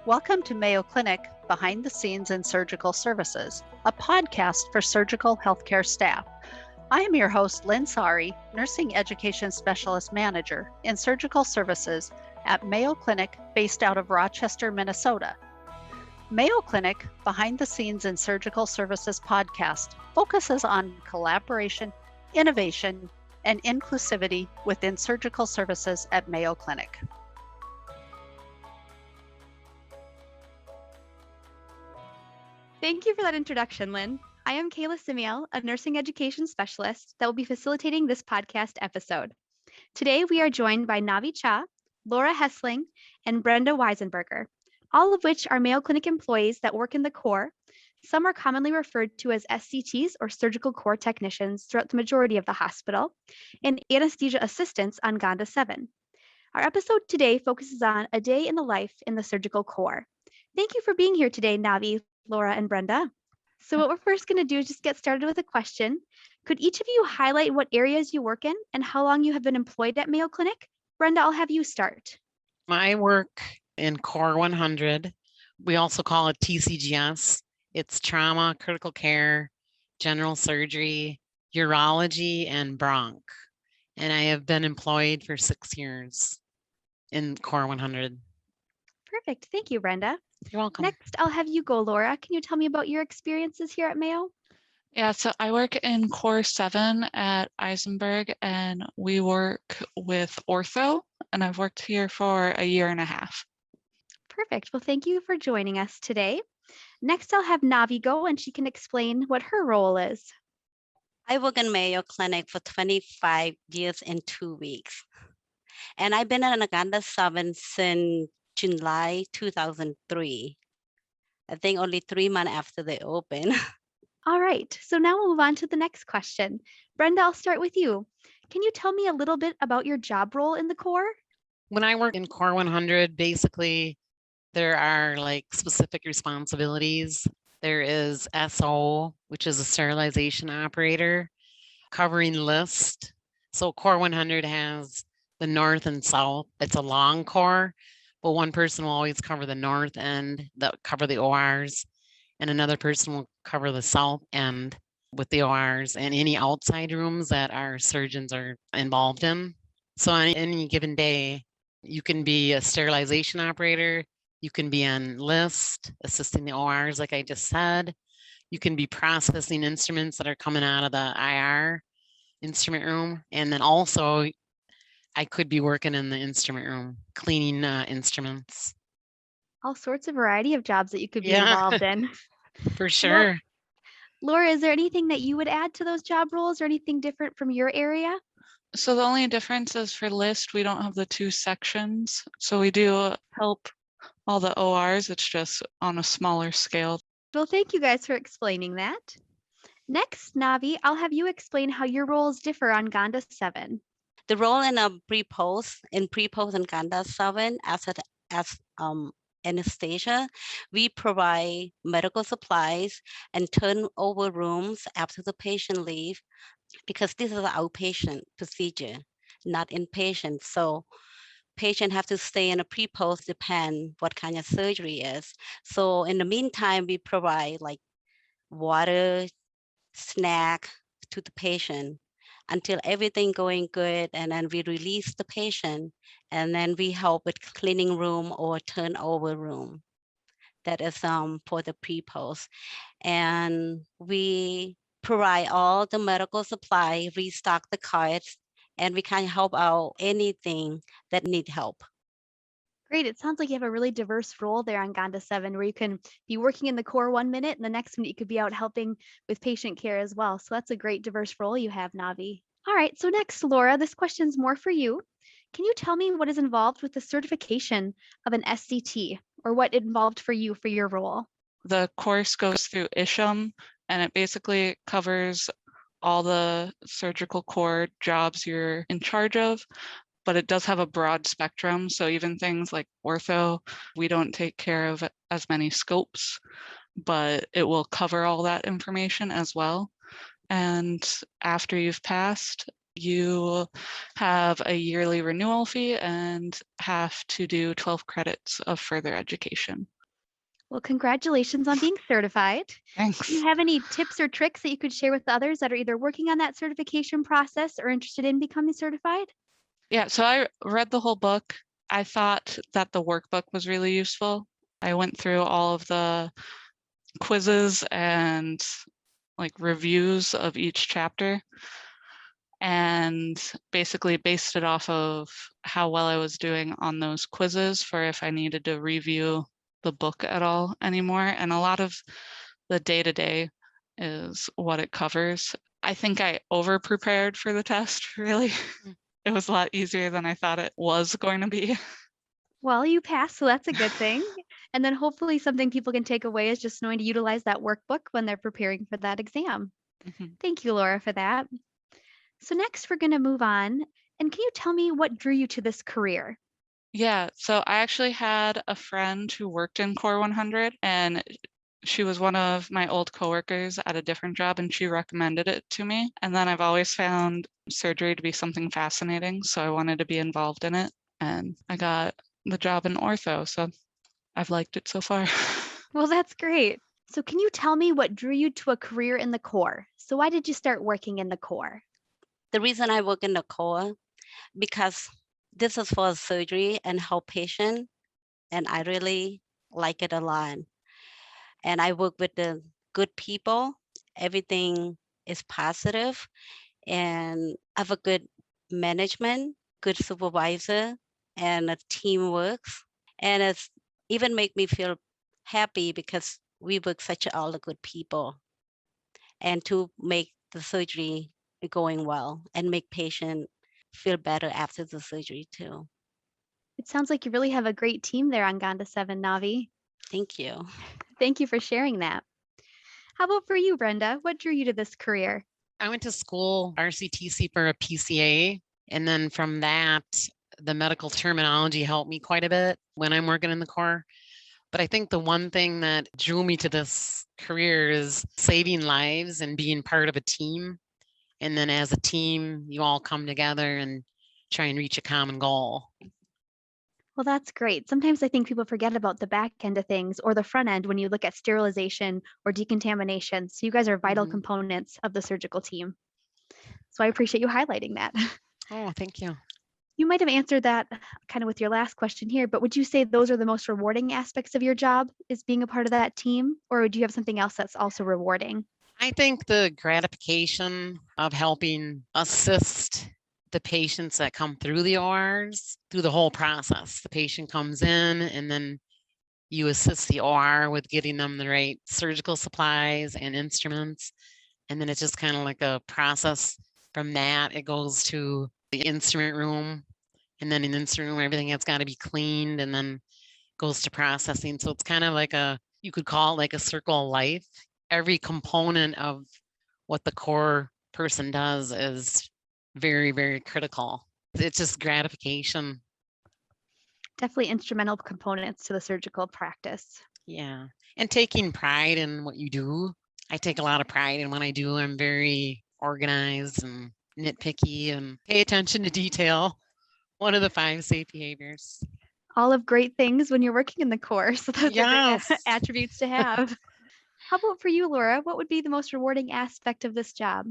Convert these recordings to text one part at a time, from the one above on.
Welcome to Mayo Clinic, Behind the Scenes in Surgical Services, a podcast for surgical healthcare staff. I am your host, Lynn Sari, Nursing Education Specialist Manager in Surgical Services at Mayo Clinic based out of Rochester, Minnesota. Mayo Clinic, Behind the Scenes in Surgical Services podcast focuses on collaboration, innovation, and inclusivity within surgical services at Mayo Clinic. Thank you for that introduction, Lynn. I am Kayla Simiel, a nursing education specialist that will be facilitating this podcast episode. Today, we are joined by Navi Cha, Laura Hessling, and Brenda Weisenberger, all of which are Mayo Clinic employees that work in the core. Some are commonly referred to as SCTs or surgical core technicians throughout the majority of the hospital, and anesthesia assistants on GANDA 7. Our episode today focuses on a day in the life in the surgical core. Thank you for being here today, Navi, Laura, and Brenda. So what we're first going to do is just get started with a question. Could each of you highlight what areas you work in and how long you have been employed at Mayo Clinic? Brenda, I'll have you start. I work in Core 100. We also call it TCGS. It's trauma, critical care, general surgery, urology, and bronch. And I have been employed for 6 years in Core 100. Perfect. Thank you, Brenda. You're welcome. Next, I'll have you go, Laura. Can you tell me about your experiences here at Mayo? Yeah, so I work in Core 7 at Eisenberg, and we work with ortho, and I've worked here for a year and a half. Perfect. Well, thank you for joining us today. Next, I'll have Navi go, and she can explain what her role is. I work in Mayo Clinic for 25 years and 2 weeks. And I've been at GANDA 7 since July 2003. I think only 3 months after they opened. All right, so now we'll move on to the next question. Brenda, I'll start with you. Can you tell me a little bit about your job role in the core? When I work in Core 100, basically there are like specific responsibilities. There is SO, which is a sterilization operator, covering list. So Core 100 has the north and south. It's a long core, but one person will always cover the north end, that cover the ORs, and another person will cover the south end with the ORs and any outside rooms that our surgeons are involved in. So on any given day, you can be a sterilization operator, you can be on list, assisting the ORs, like I just said. You can be processing instruments that are coming out of the IR instrument room. And then also, I could be working in the instrument room, cleaning instruments. All sorts of variety of jobs that you could be involved in. For sure. Laura, is there anything that you would add to those job roles or anything different from your area? So the only difference is for list, we don't have the 2 sections. So we do help all the ORs, it's just on a smaller scale. Well, thank you guys for explaining that. Next, Navi, I'll have you explain how your roles differ on GANDA 7. The role in a PrePost and GANDA 7 as anesthesia, we provide medical supplies and turn over rooms after the patient leave, because this is an outpatient procedure, not inpatient. So patient have to stay in a PrePost, depend what kind of surgery is. So in the meantime, we provide like water, snack to the patient until everything going good, and then we release the patient, and then we help with cleaning room or turnover room. That is for the PrePost. And we provide all the medical supply, restock the carts, and we can help out anything that need help. Great. It sounds like you have a really diverse role there on GANDA 7, where you can be working in the core 1 minute and the next minute you could be out helping with patient care as well. So that's a great diverse role you have, Navi. All right, so next, Laura, this question's more for you. Can you tell me what is involved with the certification of an SCT, or what involved for you for your role? The course goes through ISHM, and it basically covers all the surgical core jobs you're in charge of, but it does have a broad spectrum. So even things like ortho, we don't take care of as many scopes, but it will cover all that information as well. And after you've passed, you have a yearly renewal fee and have to do 12 credits of further education. Well, congratulations on being certified. Thanks. Do you have any tips or tricks that you could share with others that are either working on that certification process or interested in becoming certified? Yeah, so I read the whole book. I thought that the workbook was really useful. I went through all of the quizzes and like reviews of each chapter and basically based it off of how well I was doing on those quizzes for if I needed to review the book at all anymore. And a lot of the day-to-day is what it covers. I think I over prepared for the test, really. It was a lot easier than I thought it was going to be. Well, you passed, so that's a good thing. And then hopefully something people can take away is just knowing to utilize that workbook when they're preparing for that exam. Mhm. Thank you, Laura, for that. So next we're going to move on. And can you tell me what drew you to this career? Yeah, so I actually had a friend who worked in Core 100 and she was one of my old coworkers at a different job and she recommended it to me. And then I've always found surgery to be something fascinating. So I wanted to be involved in it. And I got the job in ortho. So I've liked it so far. Well, that's great. So can you tell me what drew you to a career in the core? So why did you start working in the core? The reason I work in the core, because this is for surgery and help patient, and I really like it a lot. And I work with the good people. Everything is positive, and I have a good management, good supervisor, and a team works. And it's even make me feel happy because we work such all the good people, and to make the surgery going well and make patient feel better after the surgery too. It sounds like you really have a great team there on Gonda 7, Navi. Thank you. Thank you for sharing that. How about for you, Brenda? What drew you to this career? I went to school RCTC for a PCA. And then from that, the medical terminology helped me quite a bit when I'm working in the core. But I think the one thing that drew me to this career is saving lives and being part of a team. And then as a team, you all come together and try and reach a common goal. Well, that's great. Sometimes I think people forget about the back end of things or the front end when you look at sterilization or decontamination. So you guys are vital Mhm. components of the surgical team. So I appreciate you highlighting that. Oh, thank you. You might have answered that kind of with your last question here, but would you say those are the most rewarding aspects of your job is being a part of that team? Or do you have something else that's also rewarding? I think the gratification of helping assist the patients that come through the ORs through the whole process. The patient comes in and then you assist the OR with getting them the right surgical supplies and instruments. And then it's just kind of like a process. From that, it goes to the instrument room. And then in the instrument room, everything has got to be cleaned and then goes to processing. So it's kind of like you could call it like a circle of life. Every component of what the core person does is very, very critical. It's just gratification. Definitely instrumental components to the surgical practice. Yeah. And taking pride in what you do. I take a lot of pride in what I do. I'm very organized and nitpicky and pay attention to detail. One of the 5 safe behaviors. All of great things when you're working in the core. So those are great Yes. attributes to have. How about for you, Laura? What would be the most rewarding aspect of this job?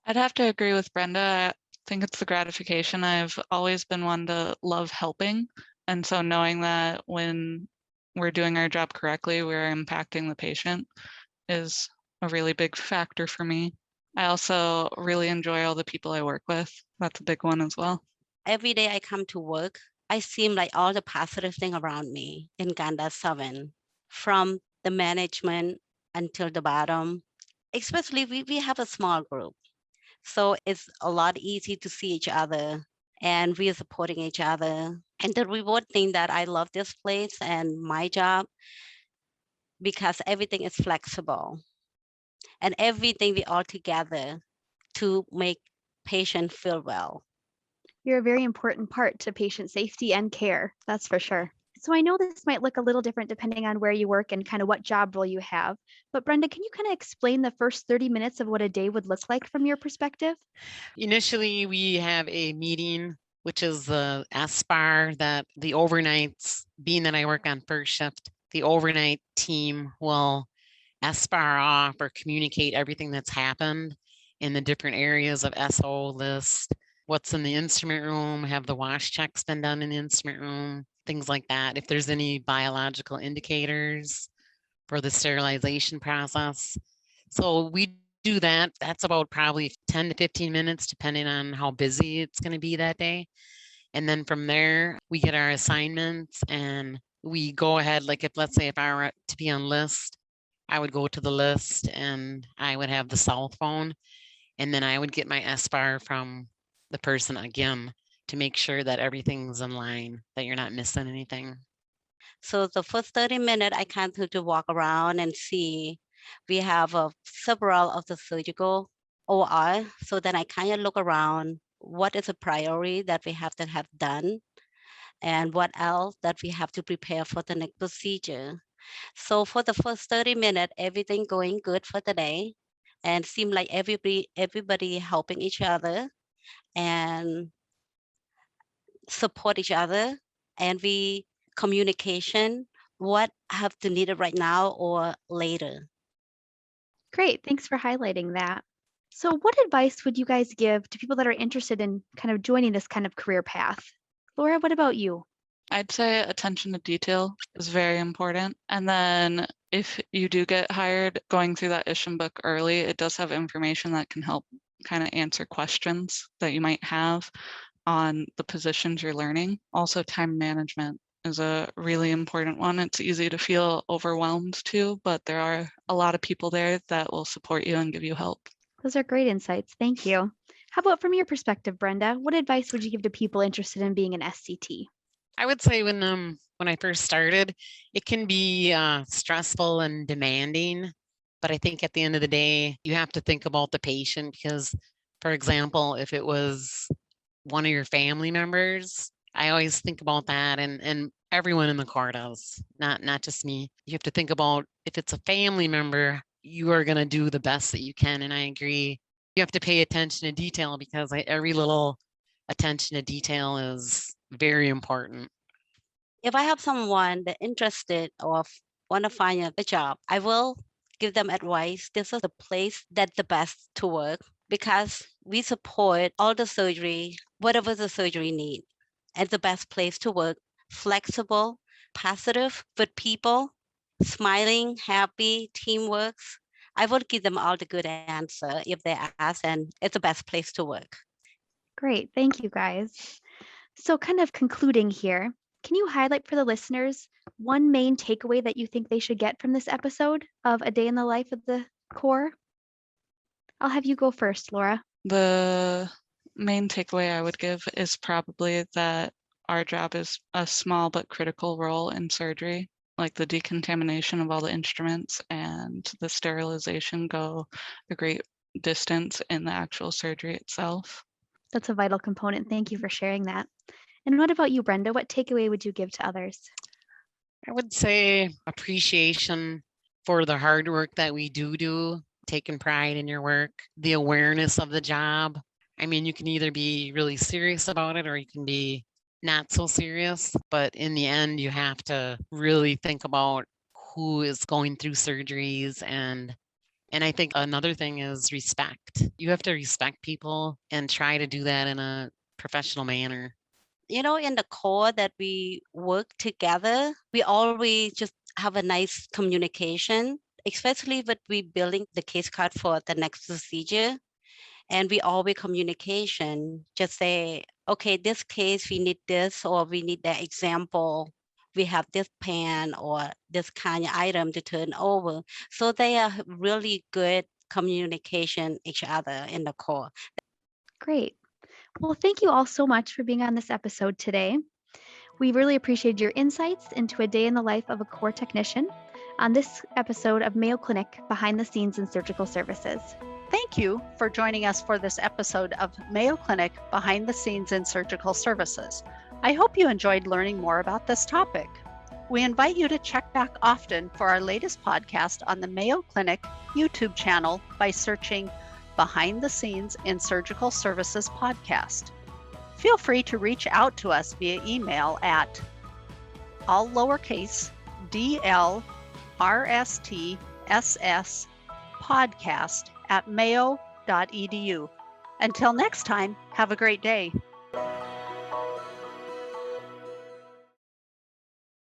I'd have to agree with Brenda. I think it's the gratification. I've always been one to love helping. And so knowing that when we're doing our job correctly, we're impacting the patient is a really big factor for me. I also really enjoy all the people I work with. That's a big one as well. Every day I come to work, I seem like all the positive thing around me in Ganda 7, from the management until the bottom. Especially we have a small group. So it's a lot easy to see each other and we are supporting each other. And the reward thing that I love this place and my job, because everything is flexible and everything we all together to make patient feel well. You're a very important part to patient safety and care, that's for sure. So I know this might look a little different depending on where you work and kind of what job role you have. But Brenda, can you kind of explain the first 30 minutes of what a day would look like from your perspective? Initially, we have a meeting, which is the SBAR, that the overnights, being that I work on first shift, The overnight team will SBAR off or communicate everything that's happened in the different areas of SO list, what's in the instrument room, have the wash checks been done in the instrument room, things like that. If there's any biological indicators for the sterilization process. So we do that. That's about probably 10 to 15 minutes, depending on how busy it's going to be that day. And then from there, we get our assignments and we go ahead. Like if, let's say if I were to be on list, I would go to the list and I would have the cell phone. And then I would get my SBAR from the person again to make sure that everything's in line, that you're not missing anything. So the first 30 minutes, I kind of to walk around and see. We have several of the surgical OR. So then I kind of look around, what is a priority that we have to have done? And what else that we have to prepare for the next procedure? So for the first 30 minutes, everything going good for the day. And seem like everybody helping each other and support each other. And we communication, what have to need it right now or later. Great, thanks for highlighting that. So what advice would you guys give to people that are interested in kind of joining this kind of career path? Laura, what about you? I'd say attention to detail is very important. And then if you do get hired, going through that ISHM book early, it does have information that can help kind of answer questions that you might have on the positions you're learning. Also, time management is a really important one. It's easy to feel overwhelmed too, but there are a lot of people there that will support you and give you help. Those are great insights. Thank you. How about from your perspective, Brenda? What advice would you give to people interested in being an SCT? I would say when I first started, it can be stressful and demanding, but I think at the end of the day, you have to think about the patient because, for example, if it was one of your family members, I always think about that, and everyone in the car does, not just me. You have to think about if it's a family member, you are going to do the best that you can, and I agree. You have to pay attention to detail because every little attention to detail is very important. If I have someone that interested or want to find a job, I will give them advice. This is the place that's the best to work because we support all the surgery, whatever the surgery need. And the best place to work, flexible, positive with people, smiling, happy, teamwork. I will give them all the good answer if they ask, and it's the best place to work. Great, thank you guys. So kind of concluding here, can you highlight for the listeners one main takeaway that you think they should get from this episode of A Day in the Life of the Core? I'll have you go first, Laura. The main takeaway I would give is probably that our job is a small but critical role in surgery, like the decontamination of all the instruments and the sterilization go a great distance in the actual surgery itself. That's a vital component. Thank you for sharing that. And what about you, Brenda? What takeaway would you give to others? I would say appreciation for the hard work that we do, taking pride in your work, the awareness of the job. I mean, you can either be really serious about it or you can be not so serious, but in the end, you have to really think about who is going through surgeries. And I think another thing is respect. You have to respect people and try to do that in a professional manner. You know, in the core that we work together, we always just have a nice communication, especially when we building the case card for the next procedure. And we always communication, just say, okay, this case, we need this, or we need that example. We have this pan or this kind of item to turn over. So they are really good communication each other in the core. Great. Well, thank you all so much for being on this episode today. We really appreciate your insights into a day in the life of a core technician on this episode of Mayo Clinic Behind the Scenes in Surgical Services. Thank you for joining us for this episode of Mayo Clinic Behind the Scenes in Surgical Services. I hope you enjoyed learning more about this topic. We invite you to check back often for our latest podcast on the Mayo Clinic YouTube channel by searching Behind the Scenes in Surgical Services podcast. Feel free to reach out to us via email at all lowercase dlrstss podcast@mayo.edu. Until next time, have a great day.